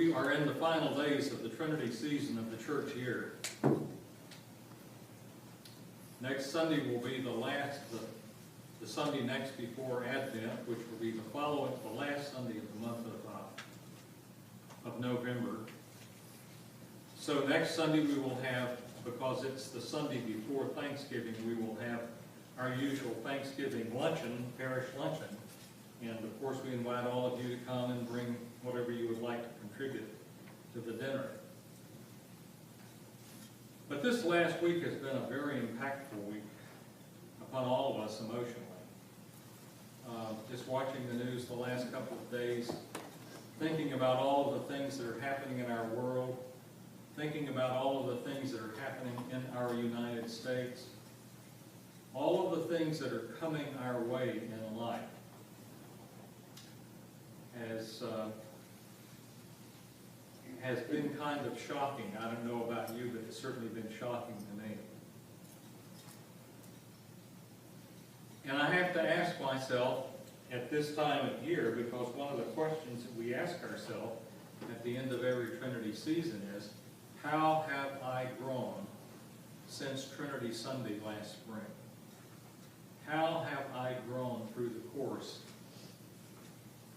We are in the final days of the Trinity season of the church year. Next Sunday will be the Sunday next before Advent, which will be the last Sunday of the month of November. So next Sunday we will have, because it's the Sunday before Thanksgiving, we will have our usual Thanksgiving luncheon, parish luncheon. And of course we invite all of you to come and bring whatever you would like to contribute to the dinner. But this last week has been a very impactful week upon all of us emotionally. Just watching the news the last couple of days, thinking about all of the things that are happening in our world, thinking about all of the things that are happening in our United States, all of the things that are coming our way in life has been kind of shocking. I don't know about you, but it's certainly been shocking to me. And I have to ask myself at this time of year, because one of the questions that we ask ourselves at the end of every Trinity season is, how have I grown since Trinity Sunday last spring? How have I grown through the course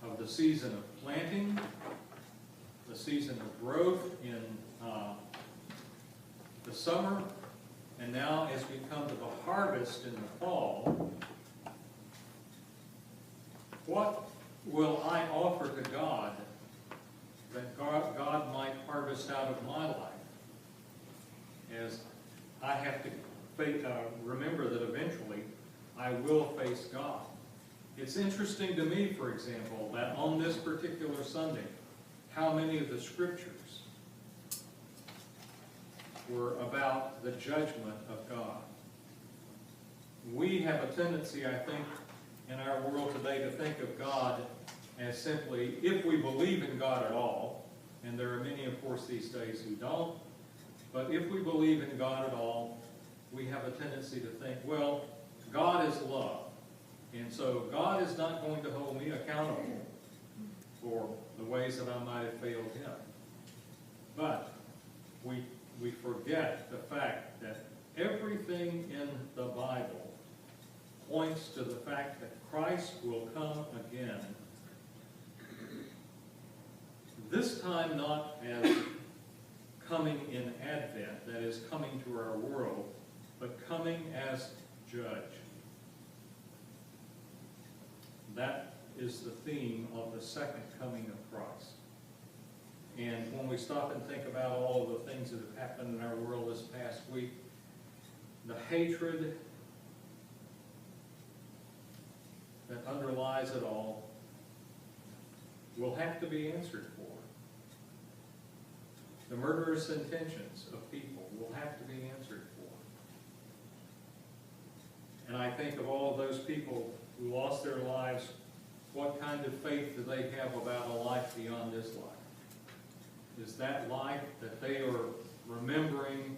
of the season of planting, the season of growth in the summer, and now as we come to the harvest in the fall? What will I offer to God that God might harvest out of my life, as I have to remember that eventually I will face God? It's interesting to me, for example, that on this particular Sunday, how many of the scriptures were about the judgment of God. We have a tendency, I think, in our world today to think of God as simply, if we believe in God at all, and there are many, of course, these days who don't, but if we believe in God at all, we have a tendency to think, well, God is love, and so God is not going to hold me accountable for the ways that I might have failed Him. But we forget the fact that everything in the Bible points to the fact that Christ will come again. This time not as coming in Advent, that is coming to our world, but coming as judge. That is the theme of the second coming of Christ. And when we stop and think about all of the things that have happened in our world this past week, the hatred that underlies it all will have to be answered for. The murderous intentions of people will have to be answered for. And I think of all of those people who lost their lives, what kind of faith do they have about a life beyond this life? Is that life that they are remembering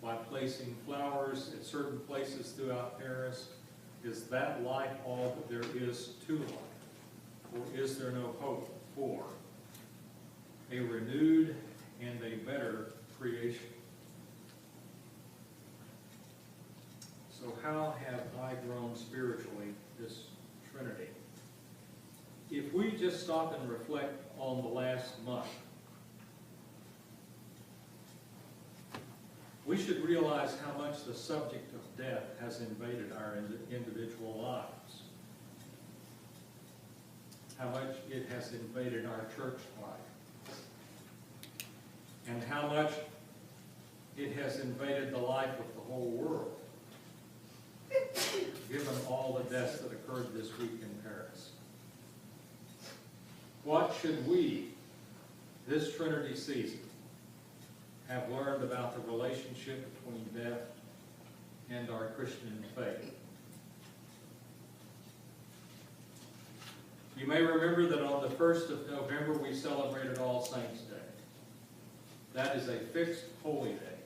by placing flowers at certain places throughout Paris, is that life all that there is to life? Or is there no hope for a renewed and a better creation? So how have I grown spiritually this Trinity? If we just stop and reflect on the last month, we should realize how much the subject of death has invaded our individual lives, how much it has invaded our church life, and how much it has invaded the life of the whole world, given all the deaths that occurred this week in Paris. What should we, this Trinity season, have learned about the relationship between death and our Christian faith? You may remember that on the 1st of November we celebrated All Saints' Day. That is a fixed holy day.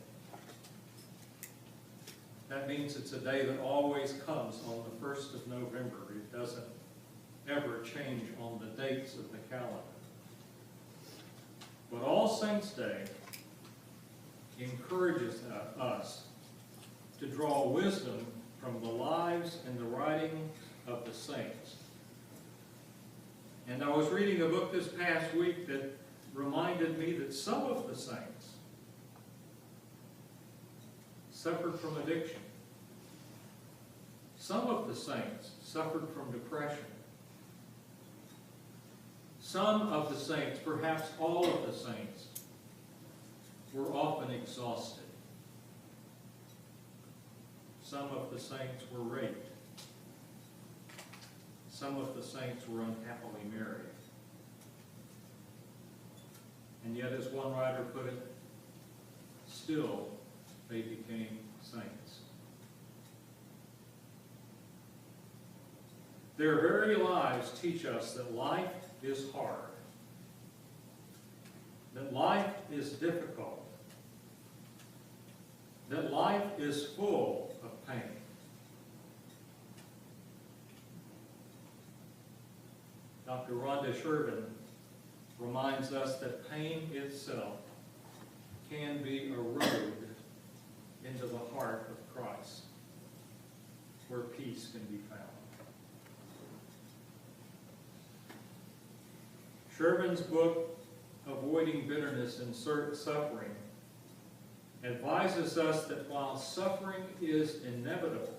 That means it's a day that always comes on the 1st of November. It doesn't ever change on the dates of the calendar. But All Saints' Day encourages us to draw wisdom from the lives and the writing of the saints. And I was reading a book this past week that reminded me that some of the saints suffered from addiction. Some of the saints suffered from depression. Some of the saints, perhaps all of the saints, were often exhausted. Some of the saints were raped. Some of the saints were unhappily married. And yet, as one writer put it, still they became saints. Their very lives teach us that life is hard, that life is difficult, that life is full of pain. Dr. Rhonda Shervin reminds us that pain itself can be a road into the heart of Christ, where peace can be found. Shervin's book, Avoiding Bitterness and Suffering, advises us that while suffering is inevitable,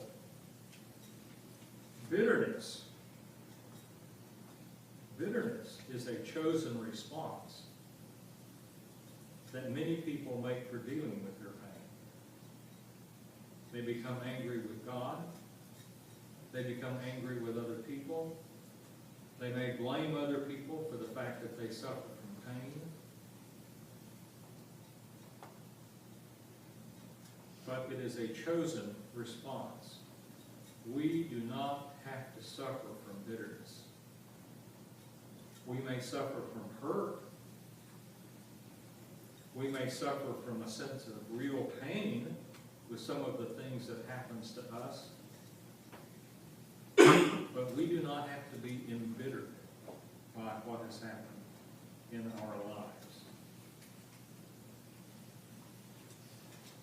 bitterness is a chosen response that many people make for dealing with their pain. They become angry with God. They become angry with other people. They may blame other people for the fact that they suffer from pain. But it is a chosen response. We do not have to suffer from bitterness. We may suffer from hurt. We may suffer from a sense of real pain with some of the things that happens to us. But we do not have to be embittered by what has happened in our lives.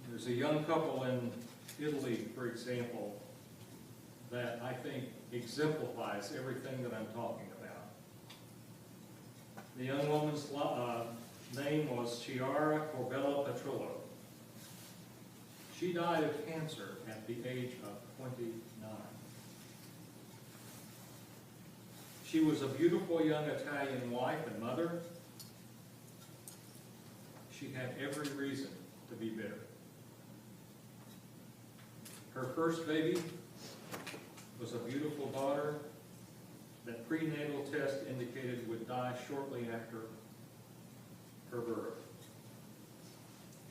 There's a young couple in Italy, for example, that I think exemplifies everything that I'm talking about. The young woman's name was Chiara Corbella Petrillo. She died of cancer at the age of 29. She was a beautiful young Italian wife and mother. She had every reason to be bitter. Her first baby was a beautiful daughter that prenatal test indicated would die shortly after her birth.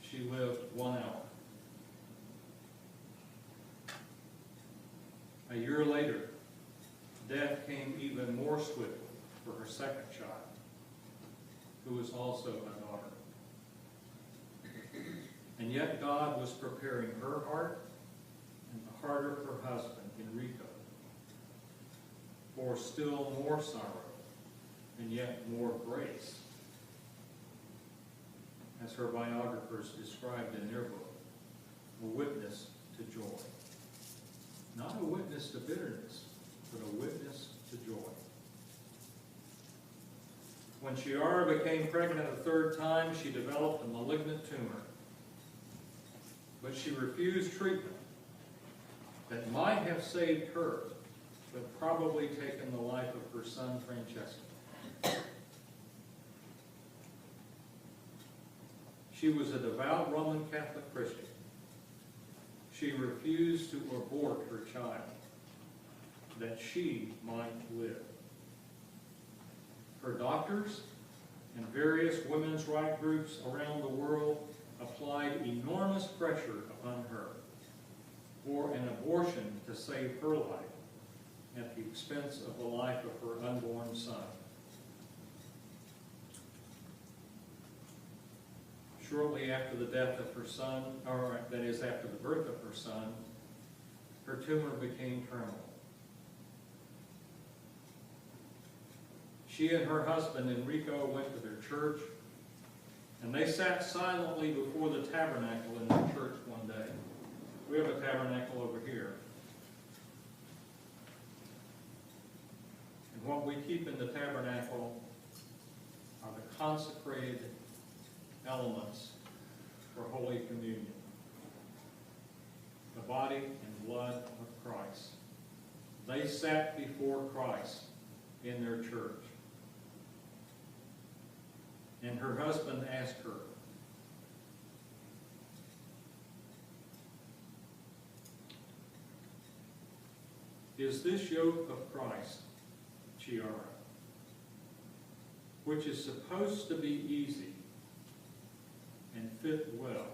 She lived 1 hour. A year later, death came even more swiftly for her second child, who was also a daughter. And yet God was preparing her heart and the heart of her husband, Enrico, for still more sorrow and yet more grace, as her biographers described in their book, a witness to joy. Not a witness to bitterness, but a witness to joy. When Chiara became pregnant a third time, she developed a malignant tumor. But she refused treatment that might have saved her, but probably taken the life of her son, Francesco. She was a devout Roman Catholic Christian. She refused to abort her child, that she might live. Her doctors and various women's rights groups around the world applied enormous pressure upon her for an abortion to save her life at the expense of the life of her unborn son. Shortly after the death of her son, or that is after the birth of her son, her tumor became terminal. She and her husband Enrico went to their church And they sat silently before the tabernacle in the church one day. We have a tabernacle over here. And what we keep in the tabernacle are the consecrated elements for Holy Communion. The body and blood of Christ. They sat before Christ in their church. And her husband asked her, "Is this yoke of Christ, Chiara, which is supposed to be easy and fit well,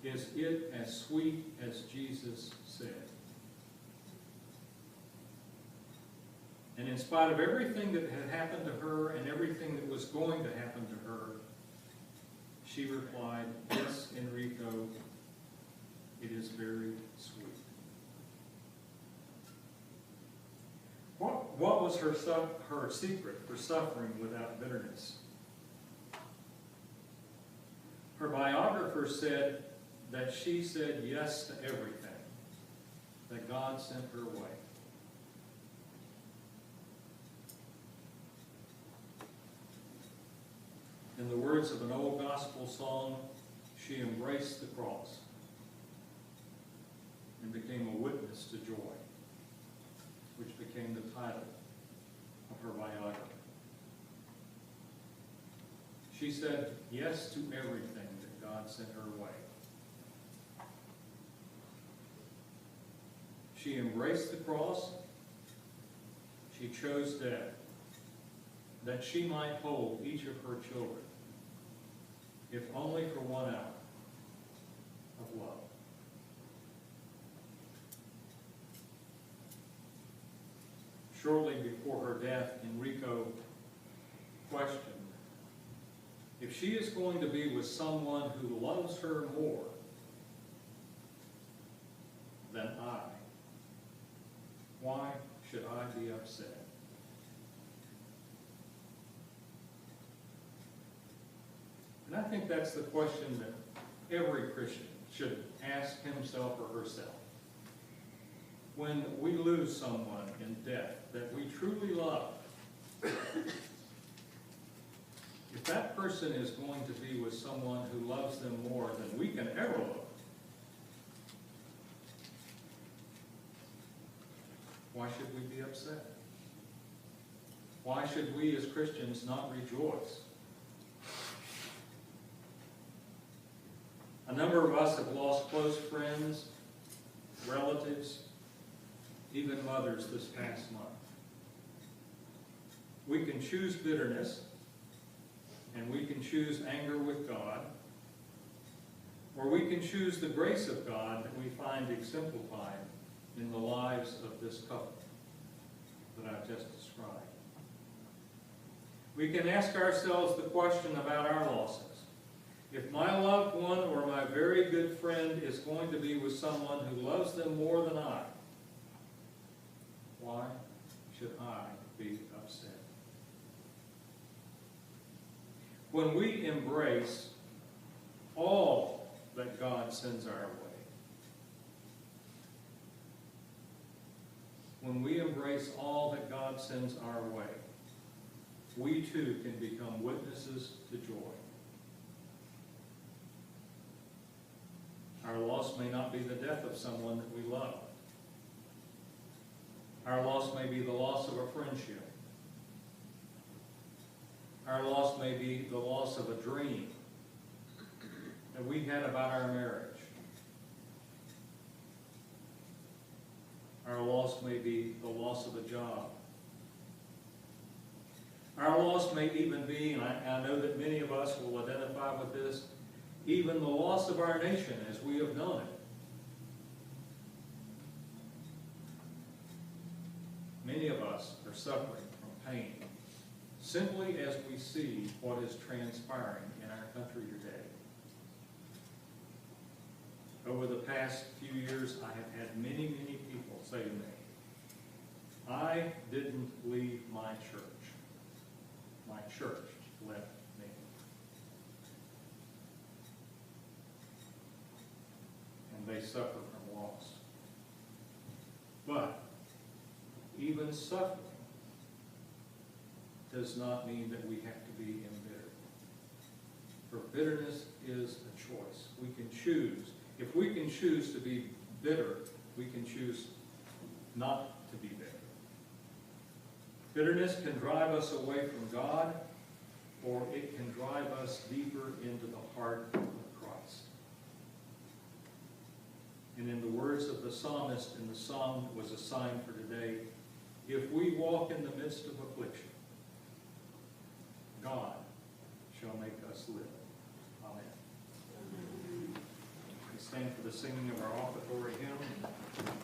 is it as sweet as Jesus said?" And in spite of everything that had happened to her and everything that was going to happen to her, she replied, "Yes, Enrico, it is very sweet." What was her secret for suffering without bitterness? Her biographer said that she said yes to everything that God sent her way. In the words of an old gospel song, she embraced the cross and became a witness to joy, which became the title of her biography. She said yes to everything that God sent her way. She embraced the cross. She chose death, that she might hold each of her children, if only for 1 hour, of love. Shortly before her death, Enrico questioned if she is going to be with someone who loves her more than I, why should I be upset? And I think that's the question that every Christian should ask himself or herself. When we lose someone in death that we truly love, if that person is going to be with someone who loves them more than we can ever love, why should we be upset? Why should we as Christians not rejoice? A number of us have lost close friends, relatives, even mothers this past month. We can choose bitterness, and we can choose anger with God, or we can choose the grace of God that we find exemplified in the lives of this couple that I've just described. We can ask ourselves the question about our losses. If my loved one or my very good friend is going to be with someone who loves them more than I, why should I be upset? When we embrace all that God sends our way, when we embrace all that God sends our way, we too can become witnesses to joy. Our loss may not be the death of someone that we love. Our loss may be the loss of a friendship. Our loss may be the loss of a dream that we had about our marriage. Our loss may be the loss of a job. Our loss may even be, and I know that many of us will identify with this, even the loss of our nation as we have known it. Many of us are suffering from pain simply as we see what is transpiring in our country today. Over the past few years, I have had many, many people say to me, "I didn't leave my church. My church left me." they suffer from loss. But even suffering does not mean that we have to be embittered. For bitterness is a choice. We can choose. If we can choose to be bitter, we can choose not to be bitter. Bitterness can drive us away from God, or it can drive us deeper into the heart of Christ. And in the words of the psalmist in the psalm that was assigned for today, if we walk in the midst of affliction, God shall make us live. Amen. We stand for the singing of our offertory hymn.